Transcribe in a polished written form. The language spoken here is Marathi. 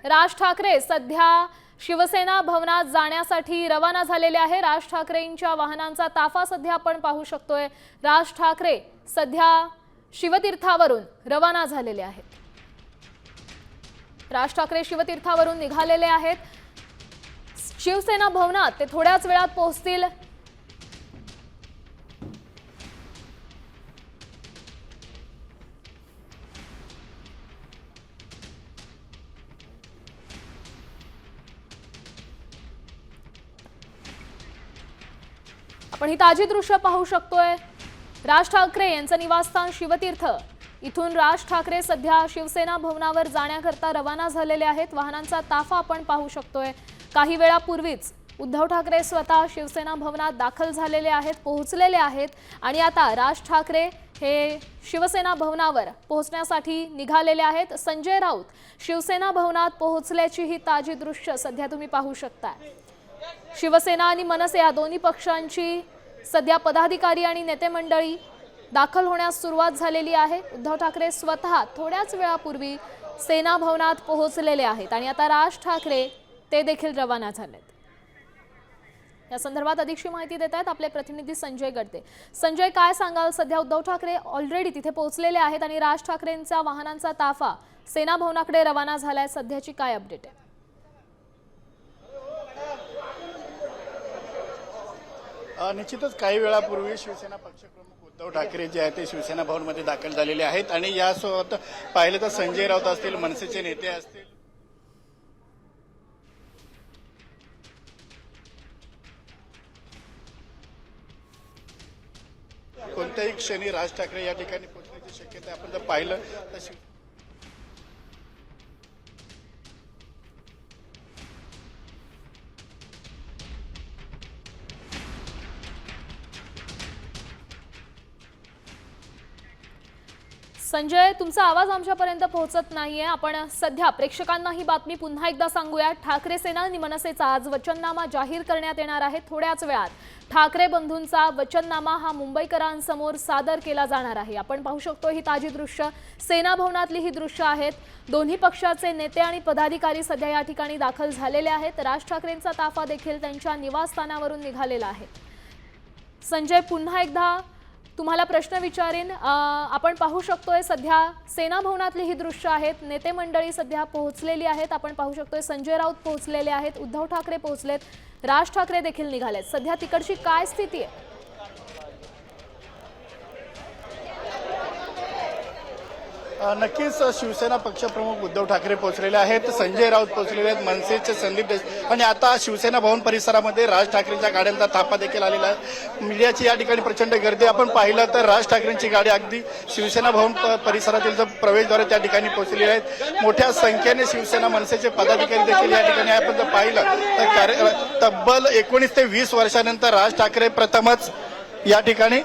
राज ठाकरे सध्या शिवसेना भवनात जाण्यासाठी रवाना झालेले आहे। राज ठाकरेंच्या वाहनांचा ताफा सध्या आपण पाहू शकतोय। राज ठाकरे सध्या शिवतीर्थावरून रवाना झालेले आहेत। राज ठाकरे शिवतीर्थावरून निघालेले आहेत। शिवसेना भवनात ते थोड्याच वेळात पोहोचतील। आपण ही ताजी दृश्य पाहू शकतोय। राज ठाकरे यांचं निवासस्थान शिवतीर्थ, इथून राज ठाकरे सध्या शिवसेना भवनावर जाण्याकरता रवाना झालेले आहेत। वाहनांचा ताफा आपण पाहू शकतोय। काही वेळापूर्वीच उद्धव ठाकरे स्वतः शिवसेना भवनात दाखल झालेले आहेत, पोहोचलेले आहेत आणि आता राज ठाकरे हे शिवसेना भवनावर पोहोचण्यासाठी निघालेले आहेत। संजय राऊत शिवसेना भवनात पोहोचल्याची ही ताजी दृश्य सध्या तुम्ही पाहू शकता। शिवसेना आणि मनसे या दोन्ही पक्षांची सध्या पदाधिकारी आणि नेते मंडळी दाखल होण्यास सुरुवात झालेली आहे। उद्धव ठाकरे स्वतः थोड्याच वेळापूर्वी सेना भवनात पोहोचलेले आहेत आणि आता राज ठाकरे ते देखील रवाना झालेत। या संदर्भात अधिकची माहिती देत आहेत आपले प्रतिनिधी संजय गडते। संजय, काय सांगाल? सध्या उद्धव ठाकरे ऑलरेडी तिथे पोहोचलेले आहेत आणि राज ठाकरेंचा वाहनांचा ताफा सेना भवनाकडे रवाना झालाय। सध्याची काय अपडेट आहे? निश्चितच काही वेळापूर्वी शिवसेना पक्षप्रमुख उद्धव ठाकरे जे आहेत ते शिवसेना भवनमध्ये दाखल झालेले आहेत आणि यासोबत पाहिले तर संजय राऊत असतील, मनसेचे नेते असतील, कोणत्याही क्षणी राज ठाकरे या ठिकाणी पोहोचण्याची शक्यता आपण जर पाहिलं तर संजय, तुमचा आवाज आमच्यापर्यंत पोहोचत नाहीये। आपण सध्या प्रेक्षकांना ही बातमी पुन्हा एकदा सांगूया। ठाकरे सेना आणि मनसेचा आज वचननामा जाहीर करण्यात येणार आहे। थोड्याच वेळात ठाकरे बंधूंचा वचननामा हा मुंबईकरांसमोर सादर केला जाणार आहे। आपण पाहू शकतो ही ताजी दृश्य, सेना भवनातली ही दृश्य आहेत। दोन्ही पक्षाचे नेते आणि पदाधिकारी सध्या या ठिकाणी दाखल झालेले आहेत। राज ठाकरेंचा ताफा देखील त्यांच्या निवासस्थानावरून निघालेला आहे। संजय, पुन्हा एकदा तुम्हाला प्रश्न विचारेन। आपण पाहू शकतोय सध्या सेना भवनातली ही दृश्य आहेत। नेते मंडळी सध्या पोहोचलेली आहेत। आपण पाहू शकतोय संजय राऊत पोहोचलेले आहेत, उद्धव ठाकरे पोहोचलेत, राज ठाकरे देखील निघालेत। सध्या तिकडची काय स्थिती आहे? नक्कीच शिवसेना पक्षप्रमुख उद्धव ठाकरे पोहोचलेले आहेत, संजय राऊत पोहोचलेले आहेत, मनसेचे संदीप देशमुख आणि आता शिवसेना भवन परिसरामध्ये राज ठाकरेंच्या गाड्यांचा ताफा देखील आलेला आहे। मीडियाची या ठिकाणी प्रचंड गर्दी आपण पाहिलं तर राज ठाकरेंची गाडी अगदी शिवसेना भवन परिसरातील जो प्रवेशद्वार त्या ठिकाणी पोहोचलेले आहेत। मोठ्या संख्येने शिवसेना मनसेचे पदाधिकारी देखील या ठिकाणी आपण जर पाहिलं तर तब्बल 19 ते 20 वर्षानंतर राज ठाकरे प्रथमच या ठिकाणी